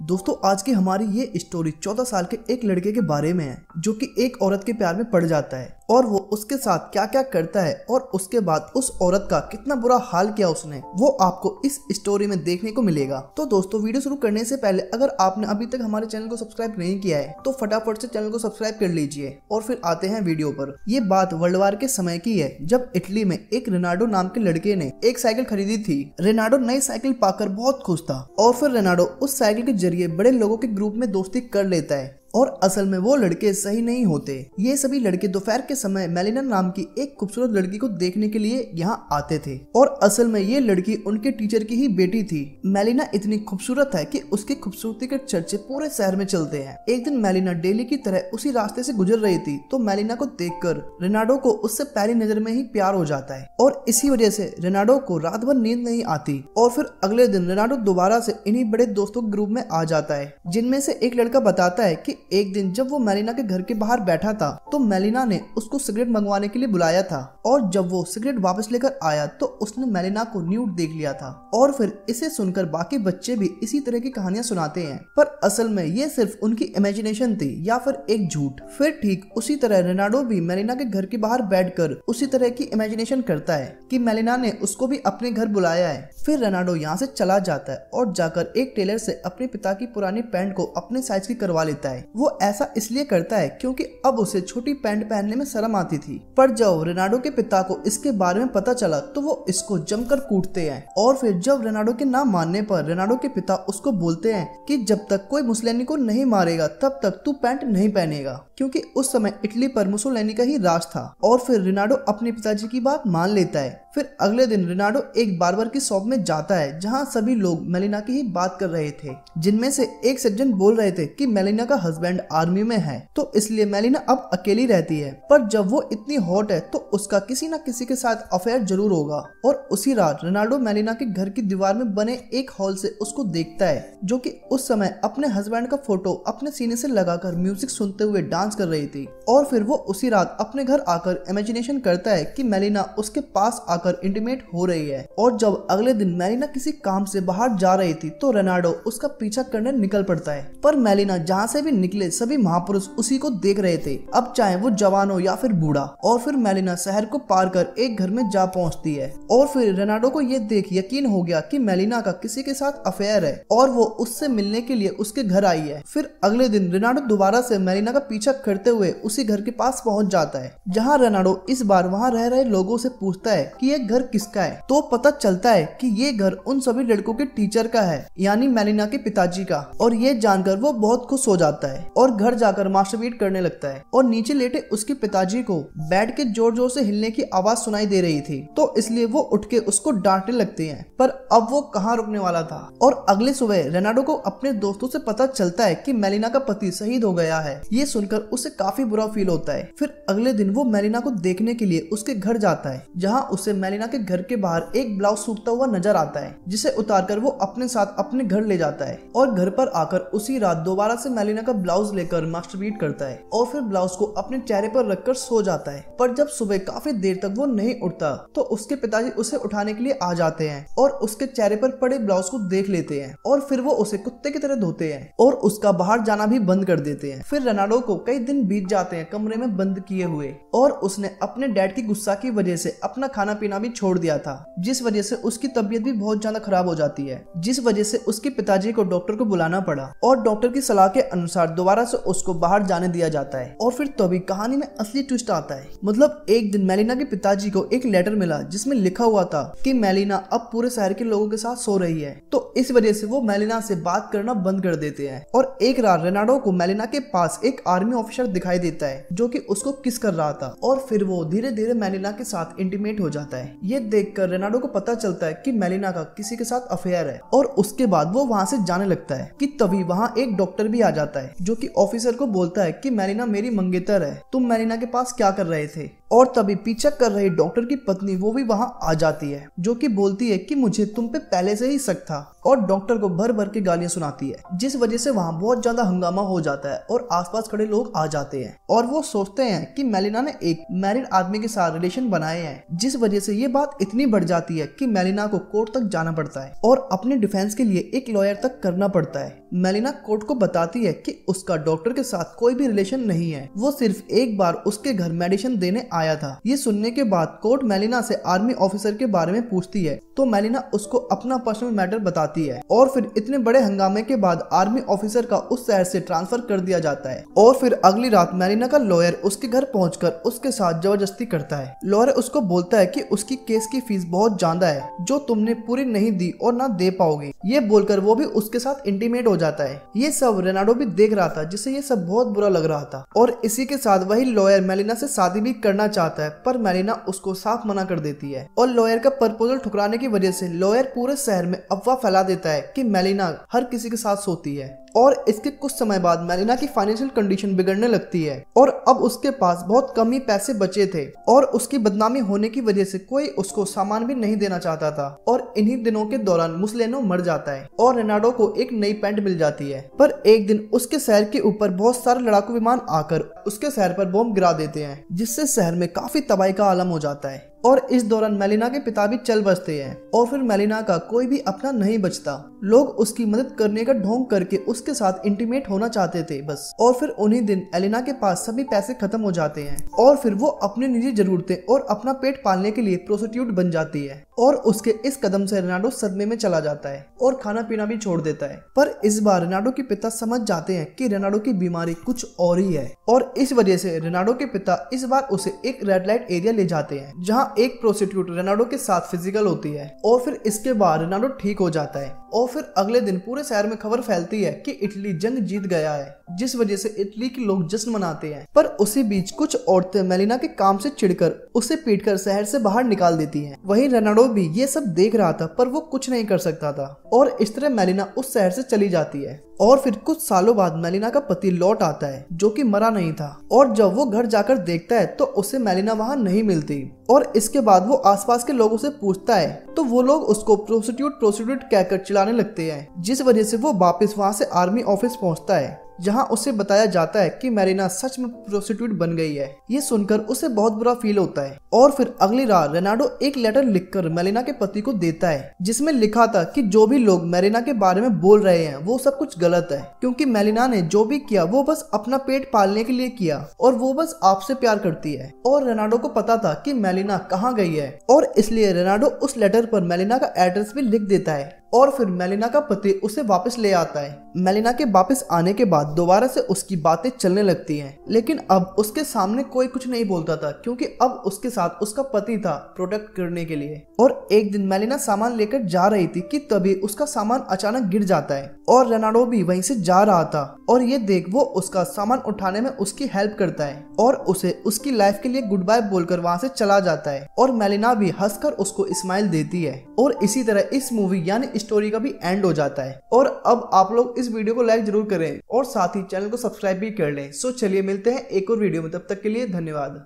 दोस्तों आज की हमारी ये स्टोरी 14 साल के एक लड़के के बारे में है जो कि एक औरत के प्यार में पड़ जाता है और वो उसके साथ क्या क्या करता है और उसके बाद उस औरत का कितना बुरा हाल किया उसने, वो आपको इस स्टोरी में देखने को मिलेगा। तो दोस्तों वीडियो शुरू करने से पहले अगर आपने अभी तक हमारे चैनल को सब्सक्राइब नहीं किया है तो फटाफट से चैनल को सब्सक्राइब कर लीजिए और फिर आते हैं वीडियो पर। ये बात वर्ल्ड वार के समय की है जब इटली में एक रेनाडो नाम के लड़के ने एक साइकिल खरीदी थी। रेनाडो नई साइकिल पाकर बहुत खुश था और फिर रेनाडो उस साइकिल के जरिए बड़े लोगों के ग्रुप में दोस्ती कर लेता है और असल में वो लड़के सही नहीं होते। ये सभी लड़के दोपहर के समय मेलिना नाम की एक खूबसूरत लड़की को देखने के लिए यहाँ आते थे और असल में ये लड़की उनके टीचर की ही बेटी थी। मेलिना इतनी खूबसूरत है कि उसकी खूबसूरती के चर्चे पूरे शहर में चलते हैं। एक दिन मेलिना डेली की तरह उसी रास्ते से गुजर रही थी तो मेलिना को देखकर रेनाडो को उससे पहली नजर में ही प्यार हो जाता है और इसी वजह से रेनाडो को रात भर नींद नहीं आती और फिर अगले दिन रेनाडो दोबारा से इन्हीं बड़े दोस्तों के ग्रुप में आ जाता है, जिनमें से एक लड़का बताता है कि एक दिन जब वो मेलिना के घर के बाहर बैठा था तो मेलिना ने उसको सिगरेट मंगवाने के लिए बुलाया था और जब वो सिगरेट वापस लेकर आया तो उसने मेलिना को न्यूड देख लिया था और फिर इसे सुनकर बाकी बच्चे भी इसी तरह की कहानियां सुनाते हैं, पर असल में ये सिर्फ उनकी इमेजिनेशन थी या फिर एक झूठ। फिर ठीक उसी तरह रेनाडो भी मेलिना के घर के बाहर बैठकर उसी तरह की इमेजिनेशन करता है कि मेलिना ने उसको भी अपने घर बुलाया है। फिर रेनाडो यहाँ से चला जाता है और जाकर एक टेलर से अपने पिता की पुरानी पैंट को अपने साइज की करवा लेता है। वो ऐसा इसलिए करता है क्योंकि अब उसे छोटी पैंट पहनने में शर्म आती थी, पर जब रेनाडो के पिता को इसके बारे में पता चला तो वो इसको जमकर कूटते हैं और फिर जब रेनाडो के ना मानने पर रेनाडो के पिता उसको बोलते हैं कि जब तक कोई मुसोलिनी को नहीं मारेगा तब तक तू पैंट नहीं पहनेगा, क्योंकि उस समय इटली पर मुसोलिनी का ही राज था। और फिर रेनाडो अपने पिताजी की बात मान लेता है। फिर अगले दिन रेनाडो एक बार्बर की शॉप में जाता है जहां सभी लोग मेलिना की ही बात कर रहे थे, जिनमें से एक सज्जन बोल रहे थे कि मेलिना का हस्बैंड आर्मी में है तो इसलिए मेलिना अब अकेली रहती है, पर जब वो इतनी हॉट है तो उसका किसी न किसी के साथ अफेयर जरूर होगा। और उसी रात रेनाडो मेलिना के घर की दीवार में बने एक हॉल से उसको देखता है जो कि उस समय अपने हस्बैंड का फोटो अपने सीने से लगाकर म्यूजिक सुनते हुए डांस कर रही थी। और फिर वो उसी रात अपने घर आकर इमेजिनेशन करता है कि मेलिना उसके पास आकर इंटीमेट हो रही है। और जब अगले दिन मेलिना किसी काम से बाहर जा रही थी तो रेनाडो उसका पीछा करने निकल पड़ता है, पर मेलिना जहाँ से भी निकले सभी महापुरुष उसी को देख रहे थे, अब चाहे वो जवान हो या फिर बूढ़ा। और फिर मेलिना शहर को पार कर एक घर में जा पहुंचती है और फिर रेनाडो को ये देख यकीन हो गया कि मेलिना का किसी के साथ अफेयर है और वो उससे मिलने के लिए उसके घर आई है। फिर अगले दिन रेनाडो दोबारा से मेलिना का पीछा करते हुए उसी घर के पास पहुंच जाता है, जहां रेनाडो इस बार वहां रह रहे लोगों से पूछता है कि ये घर किसका है। तो पता चलता है कि ये घर उन सभी लड़कों के टीचर का है, यानी मेलिना के पिताजी का। और ये जानकर वो बहुत खुश हो जाता है और घर जाकर मास्टरबीट करने लगता है और नीचे लेटे उसके पिताजी को बेड के जोर जोर से हिलने की आवाज सुनाई दे रही थी, तो इसलिए वो उठ के उसको डांटने लगते हैं, पर अब वो कहाँ रुकने वाला था। और अगले सुबह रेनाडो को अपने दोस्तों से पता चलता है कि मेलिना का पति शहीद हो गया है। ये सुनकर उसे काफी बुरा फील होता है। फिर अगले दिन वो मेलिना को देखने के लिए उसके घर जाता है, जहाँ उसे मेलिना के घर के बाहर एक ब्लाउज सूखता हुआ नजर आता है, जिसे उतारकर वो अपने साथ अपने घर ले जाता है और घर पर आकर उसी रात दोबारा से मेलिना का ब्लाउज लेकर मास्टरबीट करता है और फिर ब्लाउज को अपने चेहरे पर रखकर सो जाता है। पर जब सुबह काफी देर तक वो नहीं उठता तो उसके पिताजी उसे उठाने के लिए आ जाते हैं और उसके चेहरे पर पड़े ब्लाउज को देख लेते हैं और फिर वो उसे कुत्ते की तरह धोते हैं और उसका बाहर जाना भी बंद कर देते हैं। फिर रेनाडो को कई दिन बीत जाते हैं कमरे में बंद किए हुए और उसने अपने डैड की गुस्सा की वजह से अपना खाना पीना भी छोड़ दिया था, जिस वजह से उसकी तबीयत भी बहुत ज्यादा खराब हो जाती है, जिस वजह से उसके पिताजी को डॉक्टर को बुलाना पड़ा और डॉक्टर की सलाह के अनुसार दोबारा से उसको बाहर जाने दिया जाता है। और फिर तभी कहानी में असली ट्विस्ट आता है। मतलब एक दिन मेलिना के पिताजी को एक लेटर मिला जिसमें लिखा हुआ था कि मेलिना अब पूरे शहर के लोगों के साथ सो रही है, तो इस वजह से वो मेलिना से बात करना बंद कर देते हैं। और एक रात रेनाडो को मेलिना के पास एक आर्मी ऑफिसर दिखाई देता है जो कि उसको किस कर रहा था और फिर वो धीरे धीरे मेलिना के साथ इंटीमेट हो जाता है। ये देखकर रेनाडो को पता चलता है कि मेलिना का किसी के साथ अफेयर है और उसके बाद वो वहाँ से जाने लगता है कि तभी वहाँ एक डॉक्टर भी आ जाता है जो कि ऑफिसर को बोलता है कि मेलिना मेरी मंगेतर है, तुम मेलिना के पास क्या कर रहे थे। और तभी पीछा कर रही डॉक्टर की पत्नी वो भी वहाँ आ जाती है, जो कि बोलती है कि मुझे तुम पे पहले से ही शक था, और डॉक्टर को भर भर के गालियां सुनाती है, जिस वजह से वहाँ बहुत ज्यादा हंगामा हो जाता है और आसपास खड़े लोग आ जाते हैं और वो सोचते हैं कि मेलिना ने एक मैरिड आदमी के साथ रिलेशन बनाए हैं, जिस वजह से ये बात इतनी बढ़ जाती है कि मेलिना को कोर्ट तक जाना पड़ता है और अपने डिफेंस के लिए एक लॉयर तक करना पड़ता है। मेलिना कोर्ट को बताती है कि उसका डॉक्टर के साथ कोई भी रिलेशन नहीं है, वो सिर्फ एक बार उसके घर मेडिसिन देने आया था। ये सुनने के बाद कोर्ट मेलिना से आर्मी ऑफिसर के बारे में पूछती है, तो मेलिना उसको अपना पर्सनल मैटर बताती है और फिर इतने बड़े हंगामे के बाद आर्मी ऑफिसर का उस शहर से ट्रांसफर कर दिया जाता है। और फिर अगली रात मेलिना का लॉयर उसके घर पहुंचकर उसके साथ जबरदस्ती करता है। लॉयर उसको बोलता है कि उसकी केस की फीस बहुत ज्यादा है, जो तुमने पूरी नहीं दी और ना दे पाओगे। ये बोलकर वो भी उसके साथ इंटीमेट हो जाता है। ये सब रेनाडो भी देख रहा था, जिससे ये सब बहुत बुरा लग रहा था। और इसी के साथ वही लॉयर मेलिना से शादी भी करना चाहता है, पर मेलिना उसको साफ मना कर देती है और लॉयर का प्रपोजल ठुकराने की वजह से लॉयर पूरे शहर में अफवाह फैला देता है कि मेलिना हर किसी के साथ सोती है। और इसके कुछ समय बाद मेलिना की फाइनेंशियल कंडीशन बिगड़ने लगती है और अब उसके पास बहुत कम ही पैसे बचे थे और उसकी बदनामी होने की वजह से कोई उसको सामान भी नहीं देना चाहता था। और इन्हीं दिनों के दौरान मुसलेनो मर जाता है और रेनाडो को एक नई पैंट मिल जाती है। पर एक दिन उसके शहर के ऊपर बहुत सारे लड़ाकू विमान आकर उसके शहर पर बॉम्ब गिरा देते हैं, जिससे शहर में काफी तबाही का आलम हो जाता है। और इस दौरान मेलिना के पिता भी चल बसते हैं और फिर मेलिना का कोई भी अपना नहीं बचता। लोग उसकी मदद करने का ढोंग करके उसके साथ इंटीमेट होना चाहते थे बस। और फिर उन्हीं दिन एलिना के पास सभी पैसे खत्म हो जाते हैं और फिर वो अपनी निजी जरूरतें और अपना पेट पालने के लिए प्रोस्टिट्यूट बन जाती है। और उसके इस कदम से रेनाडो सदमे में चला जाता है और खाना पीना भी छोड़ देता है। पर इस बार रेनाडो के पिता समझ जाते हैं कि रेनाडो की बीमारी कुछ और ही है और इस वजह से रेनाडो के पिता इस बार उसे एक रेड लाइट एरिया ले जाते हैं, जहाँ एक प्रोस्टिट्यूट रेनाडो के साथ फिजिकल होती है। और फिर इसके बाद रेनाडो ठीक हो जाता है और फिर अगले दिन पूरे शहर में खबर फैलती है कि इटली जंग जीत गया है, जिस वजह से इटली के लोग जश्न मनाते हैं। पर उसी बीच कुछ औरतें मेलिना के काम से चिढ़कर उसे पीटकर शहर से बाहर निकाल देती हैं। वहीं रेनाडो भी ये सब देख रहा था, पर वो कुछ नहीं कर सकता था और इस तरह मेलिना उस शहर से चली जाती है। और फिर कुछ सालों बाद मेलिना का पति लौट आता है, जो कि मरा नहीं था। और जब वो घर जाकर देखता है तो उसे मेलिना वहाँ नहीं मिलती। और इसके बाद वो आसपास के लोगों से पूछता है तो वो लोग उसको प्रोस्टिट्यूट कहकर चिल्लाने लगते हैं, जिस वजह से वो वापस वहाँ से आर्मी ऑफिस पहुँचता है, जहां उसे बताया जाता है कि मेलिना सच में प्रोस्टिट्यूट बन गई है। ये सुनकर उसे बहुत बुरा फील होता है। और फिर अगली रात रेनाडो एक लेटर लिखकर मेलिना के पति को देता है, जिसमें लिखा था कि जो भी लोग मेलिना के बारे में बोल रहे हैं वो सब कुछ गलत है, क्योंकि मेलिना ने जो भी किया वो बस अपना पेट पालने के लिए किया और वो बस आपसे प्यार करती है। और रेनाडो को पता था कि मेलिना कहाँ गई है और इसलिए रेनाडो उस लेटर पर मेलिना का एड्रेस भी लिख देता है। और फिर मेलिना का पति उसे वापस ले आता है। मेलिना के वापस आने के बाद दोबारा से उसकी बातें चलने लगती हैं, लेकिन अब उसके सामने कोई कुछ नहीं बोलता था, क्योंकि अब उसके साथ उसका पति था प्रोटेक्ट करने के लिए। और एक दिन मेलिना सामान लेकर जा रही थी कि तभी उसका सामान अचानक गिर जाता है और रेनाडो भी वहीं से जा रहा था और ये देख वो उसका सामान उठाने में उसकी हेल्प करता है और उसे उसकी लाइफ के लिए गुड बाय बोलकर वहाँ से चला जाता है। और मेलिना भी हंसकर उसको स्माइल देती है। और इसी तरह इस मूवी यानी स्टोरी का भी एंड हो जाता है। और अब आप लोग इस वीडियो को लाइक जरूर करें और साथ ही चैनल को सब्सक्राइब भी कर लें। सो चलिए मिलते हैं एक और वीडियो में, तब तक के लिए धन्यवाद।